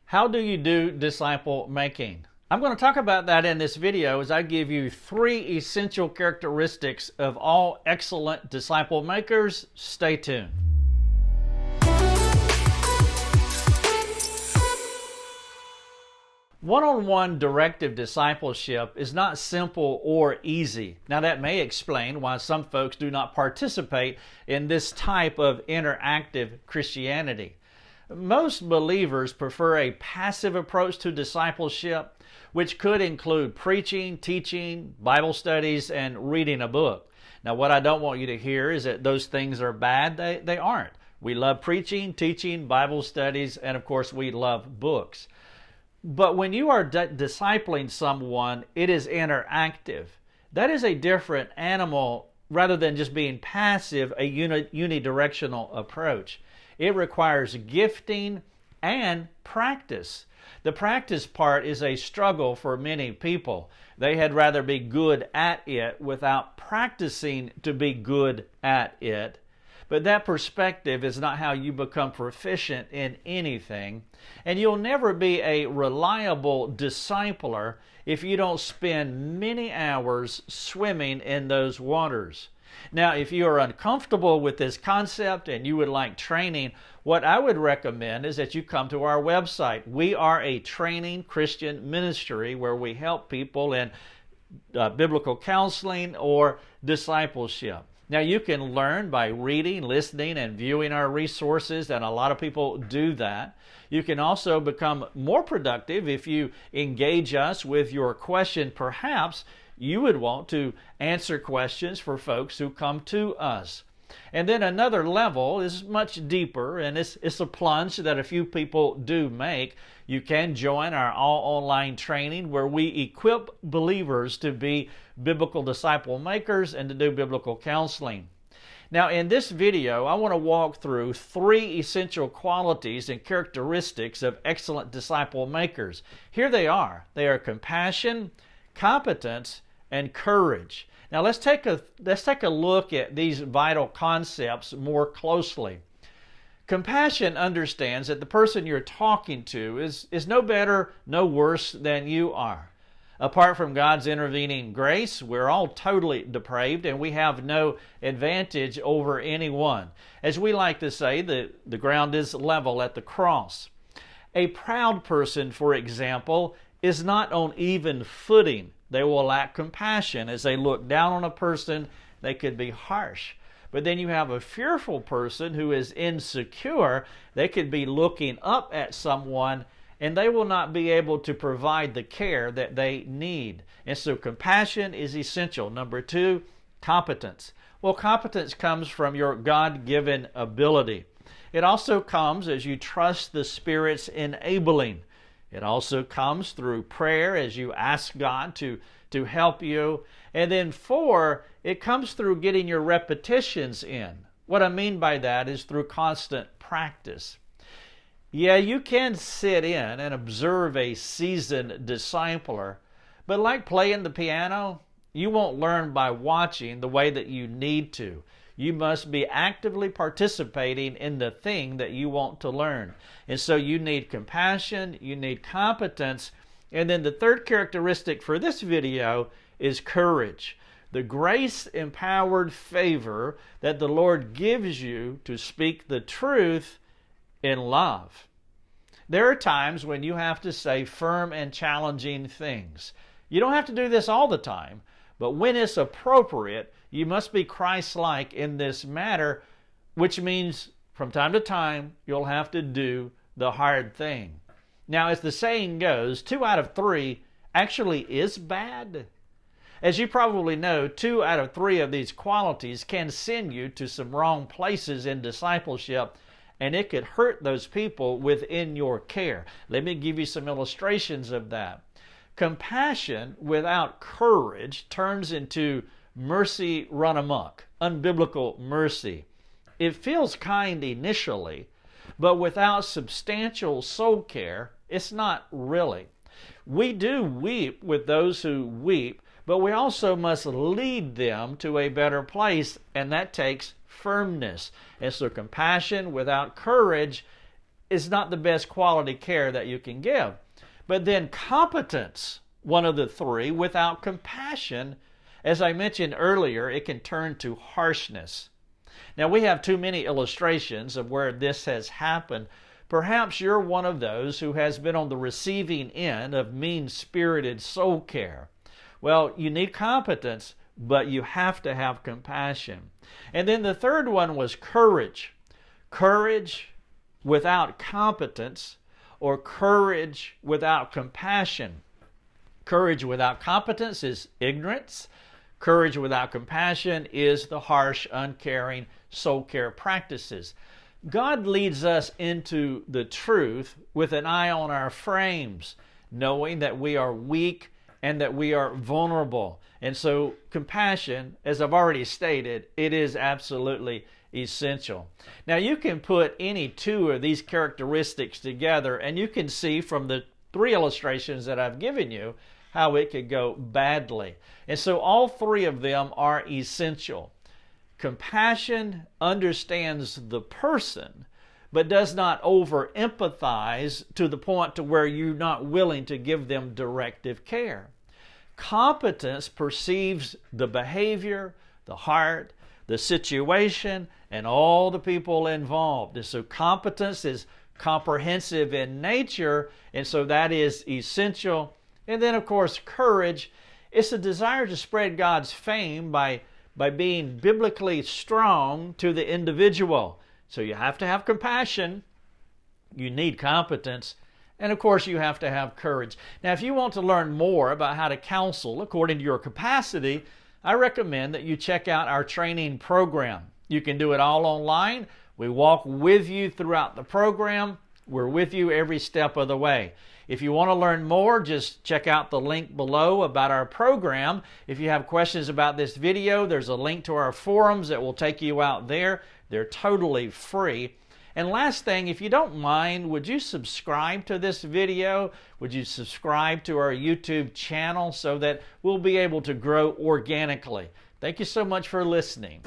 How do you do disciple making? I'm going to talk about that in this video as I give you 3 essential characteristics of all excellent disciple makers. Stay tuned. One-on-one directive discipleship is not simple or easy. Now that may explain why some folks do not participate in this type of interactive Christianity. Most believers prefer a passive approach to discipleship, which could include preaching, teaching, Bible studies, and reading a book. Now, what I don't want you to hear is that those things are bad. They aren't. We love preaching, teaching, Bible studies, and of course, we love books. But when you are discipling someone, it is interactive. That is a different animal rather than just being passive, a unidirectional approach. It requires gifting and practice. The practice part is a struggle for many people. They had rather be good at it without practicing to be good at it. But that perspective is not how you become proficient in anything. And you'll never be a reliable discipler if you don't spend many hours swimming in those waters. Now, if you are uncomfortable with this concept and you would like training, what I would recommend is that you come to our website. We are a training Christian ministry where we help people in biblical counseling or discipleship. Now, you can learn by reading, listening, and viewing our resources, and a lot of people do that. You can also become more productive if you engage us with your question. Perhaps you would want to answer questions for folks who come to us. And then another level is much deeper, and it's a plunge that a few people do make. You can join our all-online training where we equip believers to be biblical disciple makers and to do biblical counseling. Now, in this video, I want to walk through 3 essential qualities and characteristics of excellent disciple makers. Here they are. They are compassion, competence, and courage. Now let's take a look at these vital concepts more closely. Compassion understands that the person you're talking to is no better, no worse than you are. Apart from God's intervening grace, we're all totally depraved and we have no advantage over anyone. As we like to say, the ground is level at the cross. A proud person, for example, is not on even footing. They will lack compassion. As they look down on a person, they could be harsh. But then you have a fearful person who is insecure. They could be looking up at someone and they will not be able to provide the care that they need. And so compassion is essential. Number 2, competence. Well, competence comes from your God-given ability. It also comes as you trust the Spirit's enabling. It also comes through prayer as you ask God to help you. And then 4, it comes through getting your repetitions in. What I mean by that is through constant practice. Yeah, you can sit in and observe a seasoned discipler, but like playing the piano, you won't learn by watching the way that you need to. You must be actively participating in the thing that you want to learn. And so you need compassion, you need competence, and then the 3rd characteristic for this video is courage. The grace-empowered favor that the Lord gives you to speak the truth in love. There are times when you have to say firm and challenging things. You don't have to do this all the time, but when it's appropriate, you must be Christ-like in this matter, which means from time to time, you'll have to do the hard thing. Now, as the saying goes, 2 out of 3 actually is bad. As you probably know, 2 out of 3 of these qualities can send you to some wrong places in discipleship, and it could hurt those people within your care. Let me give you some illustrations of that. Compassion without courage turns into mercy run amok, unbiblical mercy. It feels kind initially, but without substantial soul care, it's not really. We do weep with those who weep, but we also must lead them to a better place, and that takes firmness. And so compassion without courage is not the best quality care that you can give. But then competence, one of the three, without compassion, as I mentioned earlier, it can turn to harshness. Now, we have too many illustrations of where this has happened. Perhaps you're one of those who has been on the receiving end of mean-spirited soul care. Well, you need competence, but you have to have compassion. And then the third one was courage. Courage without competence, or courage without compassion. Courage without competence is ignorance. Courage without compassion is the harsh, uncaring soul care practices. God leads us into the truth with an eye on our frames, knowing that we are weak and that we are vulnerable. And so compassion, as I've already stated, it is absolutely essential. Now, you can put any two of these characteristics together, and you can see from the three illustrations that I've given you how it could go badly. And so all three of them are essential. Compassion understands the person, but does not over-empathize to the point to where you're not willing to give them directive care. Competence perceives the behavior, the heart, the situation, and all the people involved. And so competence is comprehensive in nature, and so that is essential. And then, of course, courage. It's a desire to spread God's fame by being biblically strong to the individual. So you have to have compassion, you need competence, and of course you have to have courage. Now, if you want to learn more about how to counsel according to your capacity, I recommend that you check out our training program. You can do it all online. We walk with you throughout the program. We're with you every step of the way. If you want to learn more, just check out the link below about our program. If you have questions about this video, there's a link to our forums that will take you out there. They're totally free. And last thing, if you don't mind, would you subscribe to this video? Would you subscribe to our YouTube channel so that we'll be able to grow organically? Thank you so much for listening.